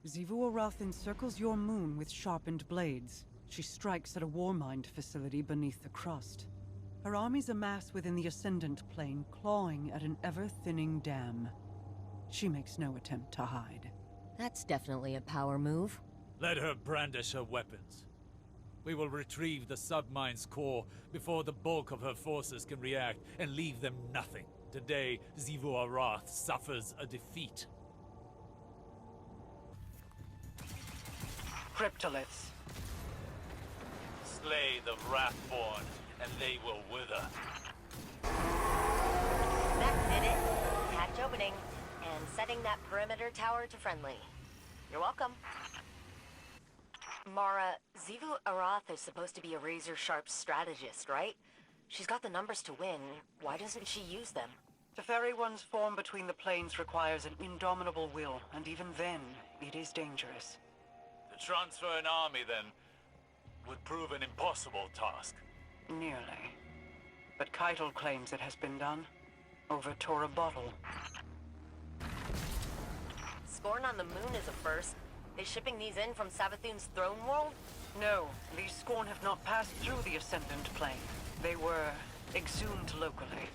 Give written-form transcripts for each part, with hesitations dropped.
Xivu Arath encircles your moon with sharpened blades. She strikes at a warmind facility beneath the crust. Her armies amass within the Ascendant Plane, clawing at an ever-thinning dam. She makes no attempt to hide. That's definitely a power move. Let her brandish her weapons. We will retrieve the submine's core before the bulk of her forces can react and leave them nothing. Today, Xivu Arath suffers a defeat. Cryptoliths. Slay the Wrathborn, and they will wither. That did it. Hatch opening, and setting that perimeter tower to friendly. You're welcome. Mara, Xivu Arath is supposed to be a razor-sharp strategist, right? She's got the numbers to win. Why doesn't she use them? To ferry one's form between the planes requires an indomitable will, and even then, it is dangerous. To transfer an army, then, would prove an impossible task. Nearly. But Keitel claims it has been done. Over Tora Bottle. Scorn on the moon is a first. They shipping these in from Savathun's throne world? No, these Scorn have not passed through the Ascendant Plane. They were exhumed locally.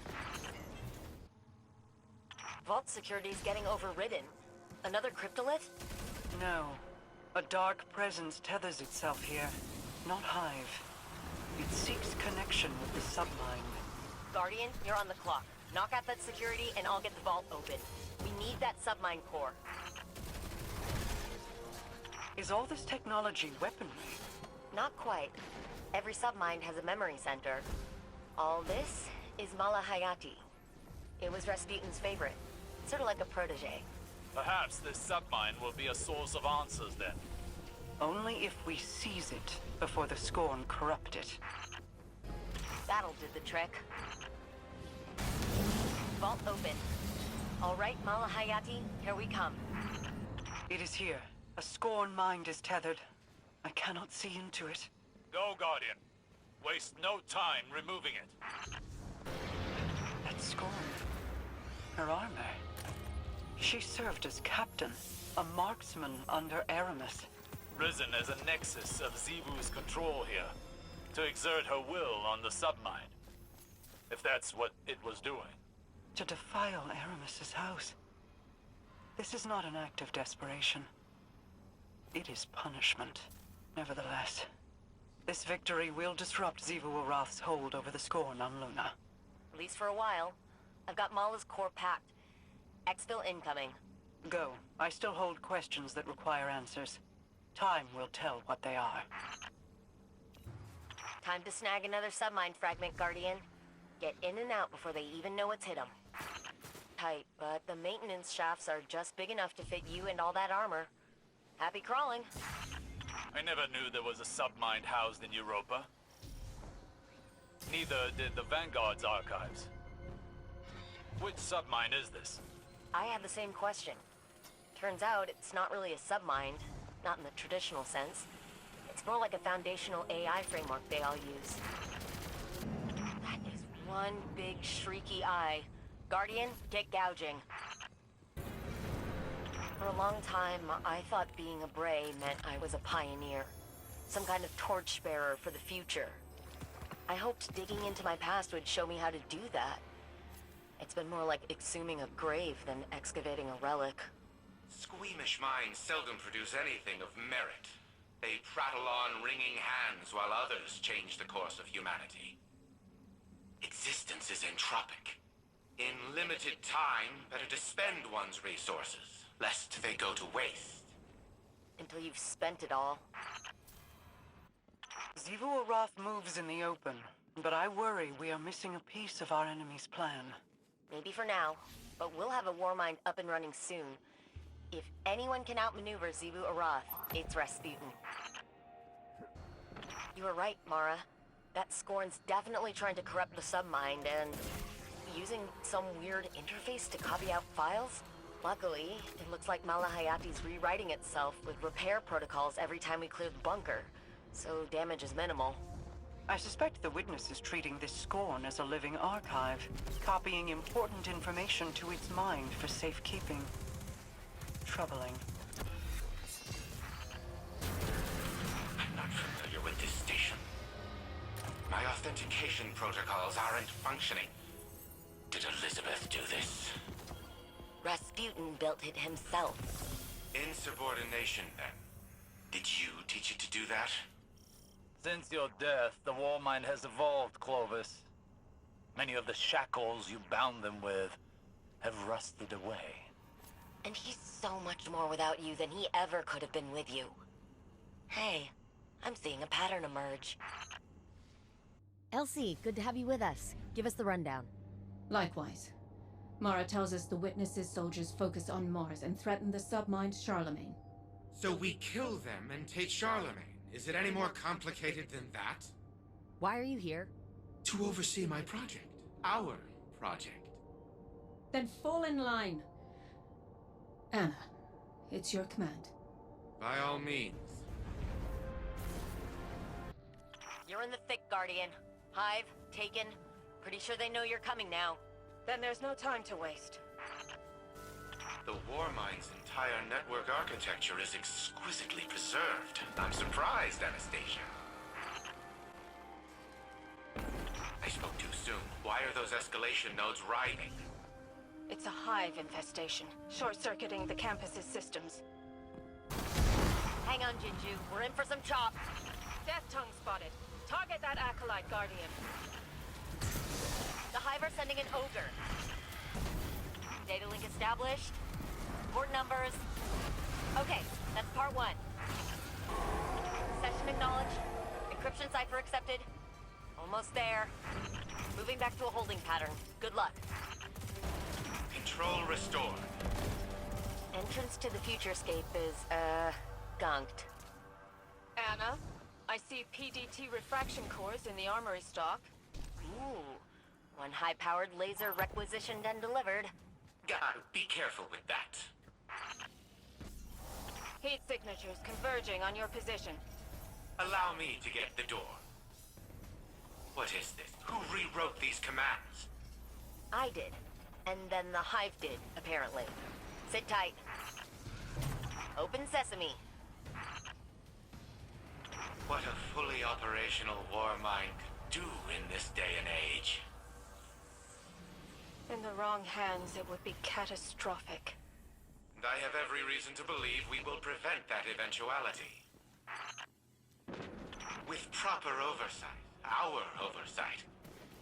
Vault security's getting overridden. Another cryptolith? No. A dark presence tethers itself here. Not Hive. It seeks connection with the submind. Guardian, you're on the clock. Knock out that security and I'll get the vault open. We need that submine core. Is all this technology weaponry? Not quite. Every submind has a memory center. All this is Mala Hayati. It was Rasputin's favorite. Sort of like a protege. Perhaps this submine will be a source of answers, then. Only if we seize it before the Scorn corrupt it. That'll do the trick. Vault open. All right, Mala Hayati, here we come. It is here. A Scorn mind is tethered. I cannot see into it. Go, Guardian. Waste no time removing it. That Scorn. Her armor. She served as captain, a marksman under Aramis. Risen as a nexus of Xivu's control here, to exert her will on the submine. If that's what it was doing. To defile Aramis's house. This is not an act of desperation. It is punishment. Nevertheless, this victory will disrupt Xivu Arath's hold over the Scorn on Luna. At least for a while. I've got Mala's core packed. Exfil incoming. Go. I still hold questions that require answers. Time will tell what they are. Time to snag another submine fragment, Guardian. Get in and out before they even know what's hit them. Tight, but the maintenance shafts are just big enough to fit you and all that armor. Happy crawling. I never knew there was a submind housed in Europa. Neither did the Vanguard's archives. Which submind is this? I had the same question. Turns out it's not really a submind, not in the traditional sense. It's more like a foundational AI framework they all use. That is one big shrieky eye. Guardian, get gouging. For a long time, I thought being a Bray meant I was a pioneer. Some kind of torchbearer for the future. I hoped digging into my past would show me how to do that. It's been more like exhuming a grave than excavating a relic. Squeamish minds seldom produce anything of merit. They prattle on wringing hands while others change the course of humanity. Existence is entropic. In limited time, better to spend one's resources, lest they go to waste. Until you've spent it all. Xivu Arath moves in the open, but I worry we are missing a piece of our enemy's plan. Maybe for now, but we'll have a Warmind up and running soon. If anyone can outmaneuver Xivu Arath, it's Rasputin. You were right, Mara. That Scorn's definitely trying to corrupt the submind and using some weird interface to copy out files. Luckily, it looks like Mala Hayati's rewriting itself with repair protocols every time we clear the bunker, so damage is minimal. I suspect the witness is treating this Scorn as a living archive, copying important information to its mind for safekeeping. Troubling. authentication protocols aren't functioning. Did Elizabeth do this? Rasputin built it himself. Insubordination, then. Did you teach it to do that? Since your death, the war mind has evolved, Clovis. Many of the shackles you bound them with have rusted away. And he's so much more without you than he ever could have been with you. Hey, I'm seeing a pattern emerge. Elsie, good to have you with us. Give us the rundown. Likewise. Mara tells us the Witnesses soldiers focus on Mars and threaten the submind Charlemagne. So we kill them and take Charlemagne. Is it any more complicated than that? Why are you here? To oversee my project. Our project. Then fall in line. Anna, it's your command. By all means. You're in the thick, Guardian. Hive, taken. Pretty sure they know you're coming now. Then there's no time to waste. The Warmind's entire network architecture is exquisitely preserved. I'm surprised, Anastasia. I spoke too soon. Why are those escalation nodes writhing? It's a hive infestation, short-circuiting the campus's systems. Hang on, Jinju. We're in for some chop. Death Tongue spotted. Target that Acolyte, Guardian. The Hive are sending an ogre. Data link established. Port numbers. Okay, that's part 1. Session acknowledged. Encryption cipher accepted. Almost there. Moving back to a holding pattern. Good luck. Control restored. Entrance to the Futurescape is, gunked. Anna, I see PDT refraction cores in the armory stock. Ooh. One high-powered laser requisitioned and delivered. God, be careful with that. Heat signatures converging on your position. Allow me to get the door. What is this? Who rewrote these commands? I did. And then the Hive did, apparently. Sit tight. Open sesame. What a fully operational Warmind could do in this day and age. In the wrong hands, it would be catastrophic. And I have every reason to believe we will prevent that eventuality. With proper oversight, our oversight,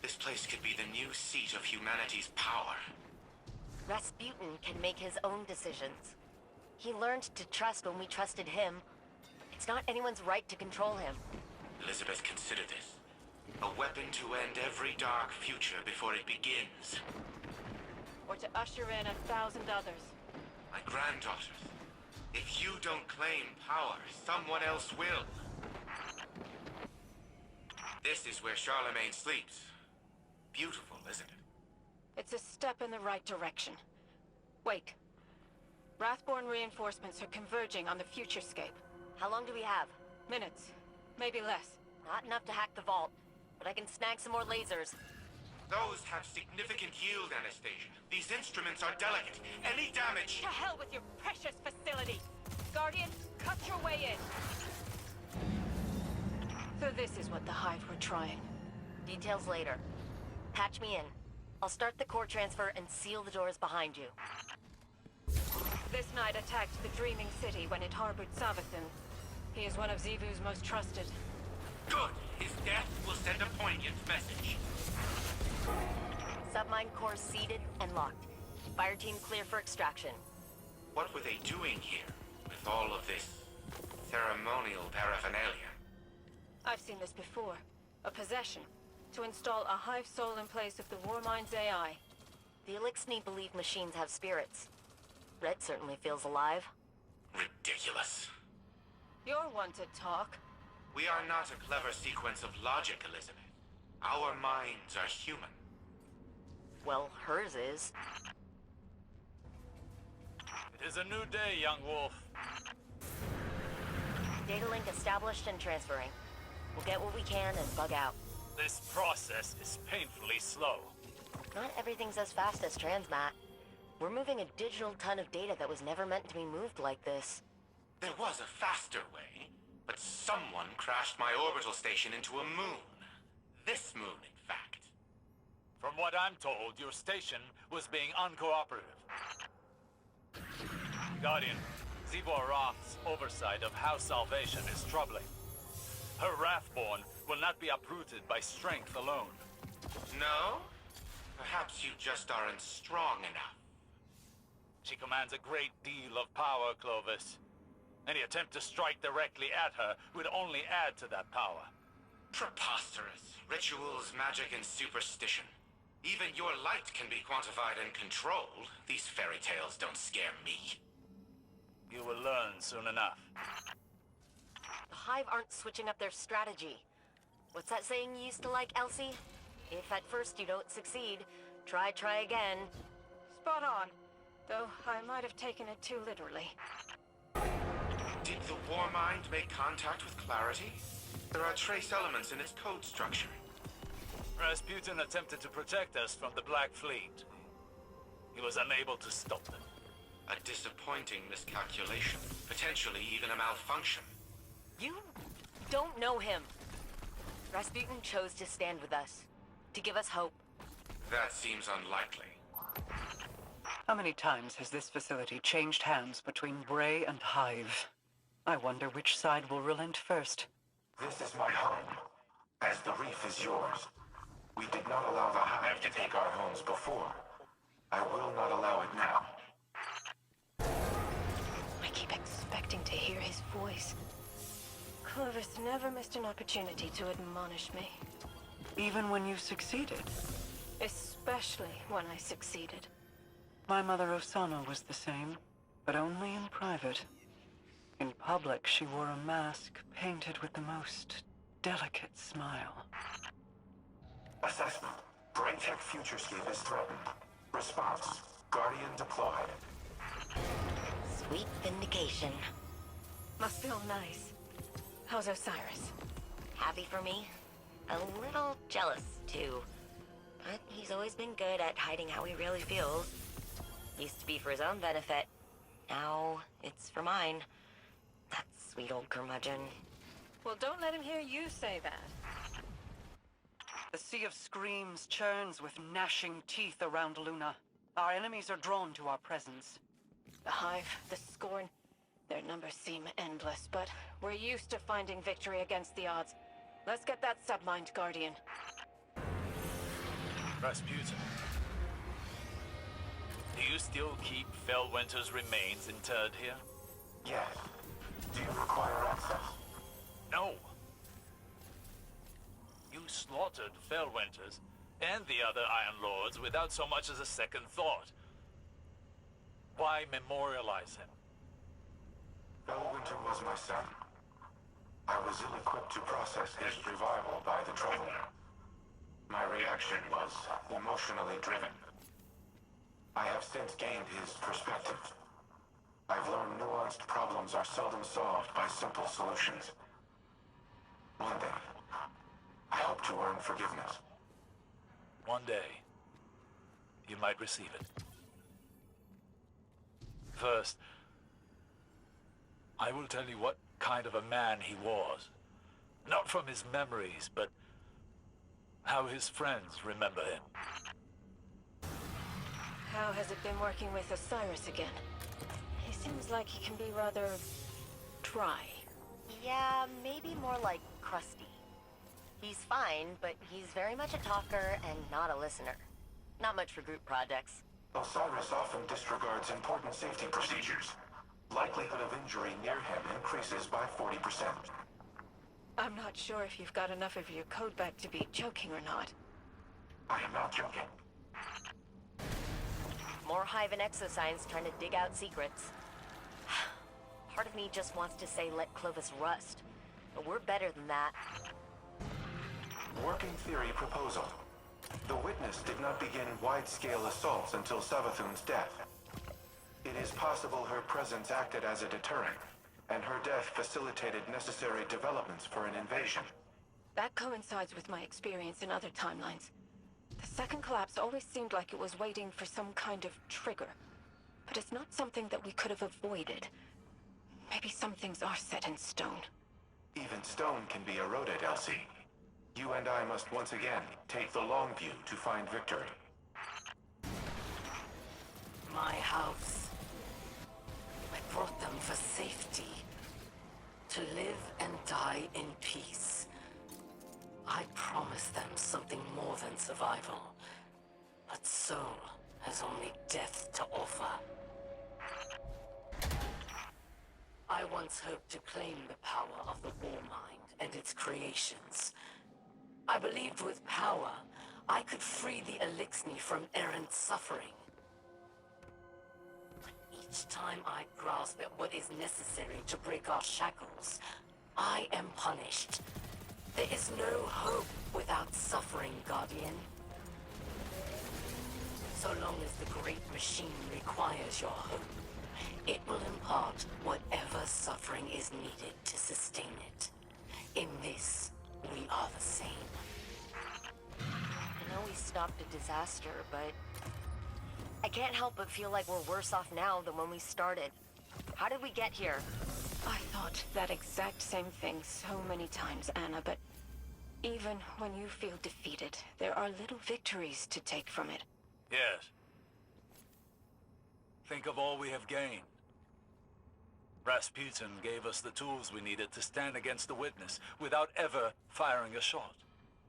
this place could be the new seat of humanity's power. Rasputin can make his own decisions. He learned to trust when we trusted him. It's not anyone's right to control him. Elizabeth, consider this. A weapon to end every dark future before it begins. Or to usher in 1,000 others. My granddaughters. If you don't claim power, someone else will. This is where Charlemagne sleeps. Beautiful, isn't it? It's a step in the right direction. Wait. Wrathborn reinforcements are converging on the Futurescape. How long do we have? Minutes. Maybe less. Not enough to hack the vault, but I can snag some more lasers. Those have significant yield, Anastasia. These instruments are delicate. Any damage... To hell with your precious facility! Guardian, cut your way in! So this is what the Hive were trying. Details later. Patch me in. I'll start the core transfer and seal the doors behind you. This knight attacked the Dreaming City when it harbored Savathun. He is one of Xivu's most trusted. Good! His death will send a poignant message. Submine cores seated and locked. Fire team clear for extraction. What were they doing here, with all of this ceremonial paraphernalia? I've seen this before. A possession. To install a Hive soul in place of the Warmind's AI. The Elixni believe machines have spirits. Red certainly feels alive. Ridiculous. You're one to talk. We are not a clever sequence of logic, Elizabeth. Our minds are human. Well, hers is. It is a new day, young wolf. Data link established and transferring. We'll get what we can and bug out. This process is painfully slow. Not everything's as fast as transmat. We're moving a digital ton of data that was never meant to be moved like this. There was a faster way, but someone crashed my orbital station into a moon. This moon, in fact. From what I'm told, your station was being uncooperative. Guardian, Zivor Roth's oversight of House Salvation is troubling. Her Wrathborn will not be uprooted by strength alone. No? Perhaps you just aren't strong enough. She commands a great deal of power, Clovis. Any attempt to strike directly at her would only add to that power. Preposterous. Rituals, magic, and superstition. Even your light can be quantified and controlled. These fairy tales don't scare me. You will learn soon enough. The Hive aren't switching up their strategy. What's that saying you used to like, Elsie? If at first you don't succeed, try again. Spot on. Though I might have taken it too literally. Did the Warmind make contact with Clarity? There are trace elements in its code structure. Rasputin attempted to protect us from the Black Fleet. He was unable to stop them. A disappointing miscalculation. Potentially even a malfunction. You don't know him. Rasputin chose to stand with us, to give us hope. That seems unlikely. How many times has this facility changed hands between Bray and Hive? I wonder which side will relent first. This is my home, as the reef is yours. We did not allow the Hive to take our homes before. I will not allow it now. I keep expecting to hear his voice. Clovis never missed an opportunity to admonish me. Even when you succeeded? Especially when I succeeded. My mother Osana was the same, but only in private. In public, she wore a mask painted with the most delicate smile. Assessment. Braytech Futurescape is threatened. Response. Guardian deployed. Sweet vindication. Must feel nice. How's Osiris? Happy for me? A little jealous, too. But he's always been good at hiding how he really feels. Used to be for his own benefit. Now, it's for mine. That sweet old curmudgeon. Well, don't let him hear you say that. The sea of screams churns with gnashing teeth around Luna. Our enemies are drawn to our presence. The Hive, the Scorn, their numbers seem endless, but we're used to finding victory against the odds. Let's get that submind, Guardian. Rasputin. Do you still keep Fellwinter's remains interred here? Yes. Do you require access? No. You slaughtered Fellwinter's and the other Iron Lords without so much as a second thought. Why memorialize him? Fellwinter was my son. I was ill-equipped to process his revival by the Traveler. My reaction was emotionally driven. I have since gained his perspective. I've learned nuanced problems are seldom solved by simple solutions. One day, I hope to earn forgiveness. One day, you might receive it. First, I will tell you what kind of a man he was. Not from his memories, but how his friends remember him. How has it been working with Osiris again? He seems like he can be rather dry. Yeah, maybe more like crusty. He's fine, but he's very much a talker and not a listener. Not much for group projects. Osiris often disregards important safety procedures. Likelihood of injury near him increases by 40%. I'm not sure if you've got enough of your code back to be joking or not. I am not joking. More Hive and exoscience trying to dig out secrets. Part of me just wants to say let Clovis rust, but we're better than that. Working theory proposal. The witness did not begin wide-scale assaults until Savathun's death. It is possible her presence acted as a deterrent, and her death facilitated necessary developments for an invasion. That coincides with my experience in other timelines. The second collapse always seemed like it was waiting for some kind of trigger. But it's not something that we could have avoided. Maybe some things are set in stone. Even stone can be eroded, Elsie. You and I must once again take the long view to find victory. My house. I brought them for safety. To live and die in peace. I promised them something more than survival. But Soul has only death to offer. I once hoped to claim the power of the War Mind and its creations. I believed with power, I could free the Elixni from errant suffering. Each time I grasp at what is necessary to break our shackles, I am punished. There is no hope without suffering, Guardian. So long as the great machine requires your hope, it will impart whatever suffering is needed to sustain it. In this, we are the same. I know we stopped a disaster, but I can't help but feel like we're worse off now than when we started. How did we get here? I thought that exact same thing so many times, Anna, but even when you feel defeated, there are little victories to take from it. Yes. Think of all we have gained. Rasputin gave us the tools we needed to stand against the Witness without ever firing a shot.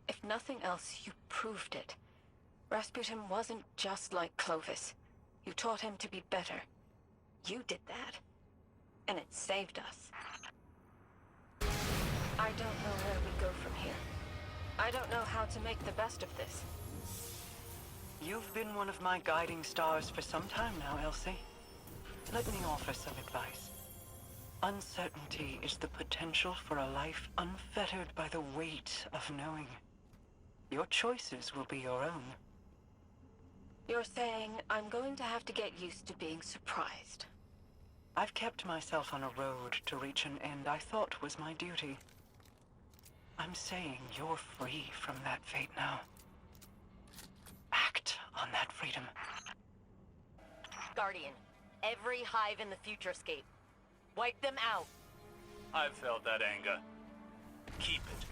If nothing else, you proved it. Rasputin wasn't just like Clovis. You taught him to be better. You did that. And it saved us. I don't know where we go from here. I don't know how to make the best of this. You've been one of my guiding stars for some time now, Elsie. Let me offer some advice. Uncertainty is the potential for a life unfettered by the weight of knowing. Your choices will be your own. You're saying I'm going to have to get used to being surprised. I've kept myself on a road to reach an end I thought was my duty. I'm saying you're free from that fate now. Act on that freedom. Guardian, every hive in the Futurescape. Wipe them out. I've felt that anger. Keep it.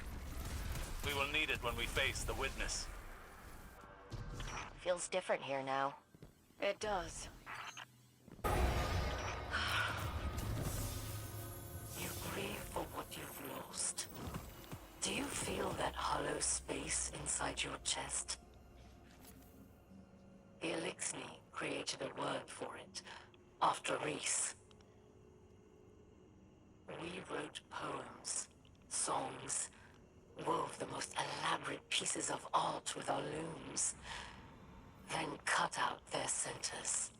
We will need it when we face the Witness. Feels different here now. It does. You grieve for what you've lost. Do you feel that hollow space inside your chest? The Elixni created a word for it, after Reese. We wrote poems, songs, wove the most elaborate pieces of art with our looms, then cut out their centers.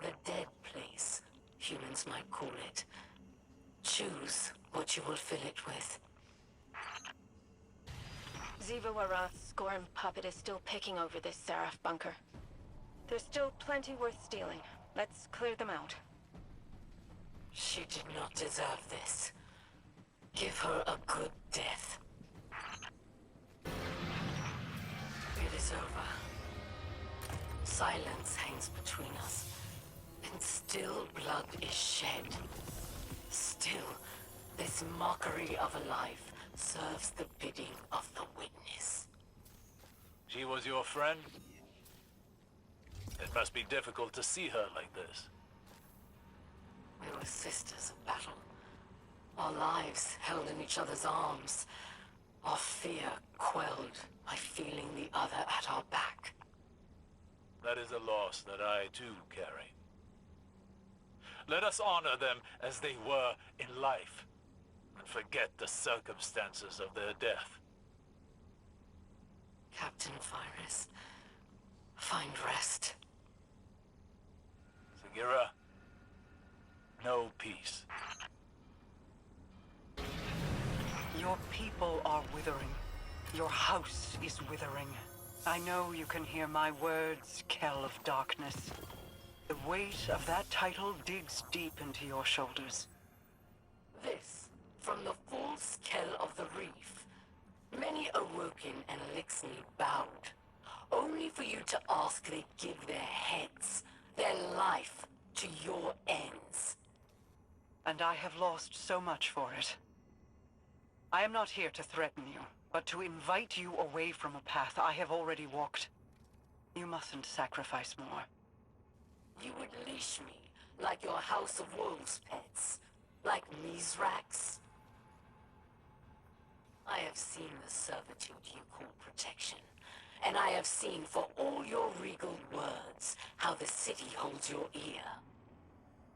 The dead place, humans might call it. Choose what you will fill it with. Ziva Warath's Scorn puppet is still picking over this Seraph bunker. There's still plenty worth stealing. Let's clear them out. She did not deserve this. Give her a good death. It is over. Silence hangs between us, and still blood is shed. Still, this mockery of a life serves the bidding of the Witness. She was your friend? It must be difficult to see her like this. We were sisters of battle. Our lives held in each other's arms. Our fear quelled by feeling the other at our back. That is a loss that I too carry. Let us honor them as they were in life, and forget the circumstances of their death. Captain Virus, find rest. Sagira, no peace. Your people are withering. Your house is withering. I know you can hear my words, Kell of Darkness. The weight of that title digs deep into your shoulders. This, from the false Kell of the Reef. Many awoken and Elixni bowed, only for you to ask they give their heads, their life, to your ends. And I have lost so much for it. I am not here to threaten you, but to invite you away from a path I have already walked. You mustn't sacrifice more. You would leash me like your House of Wolves pets, like Mizrax. I have seen the servitude you call protection, and I have seen for all your regal words how the city holds your ear.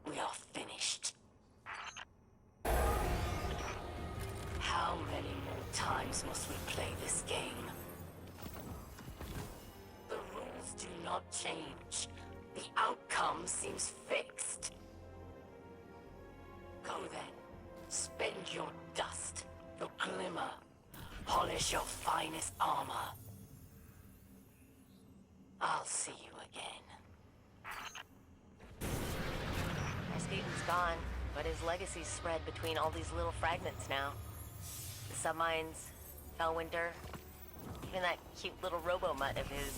We are finished. How many more times must we play this game? The rules do not change. The outcome seems fixed. Go then. Spend your dust, your glimmer. Polish your finest armor. I'll see you again. Rasputin's gone, but his legacy's spread between all these little fragments now. The submines, Felwinter, even that cute little robo-mutt of his.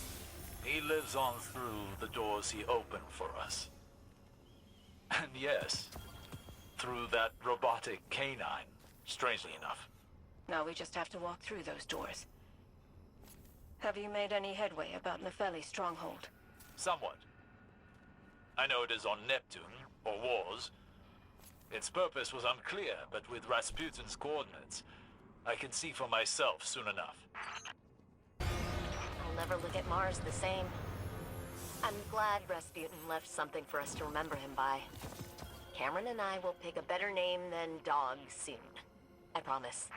He lives on through the doors he opened for us. And yes, through that robotic canine, strangely enough. Now we just have to walk through those doors. Have you made any headway about Nefeli's stronghold? Somewhat. I know it is on Neptune, or was. Its purpose was unclear, but with Rasputin's coordinates, I can see for myself soon enough. I'll never look at Mars the same. I'm glad Rasputin left something for us to remember him by. Cameron and I will pick a better name than Dog soon. I promise.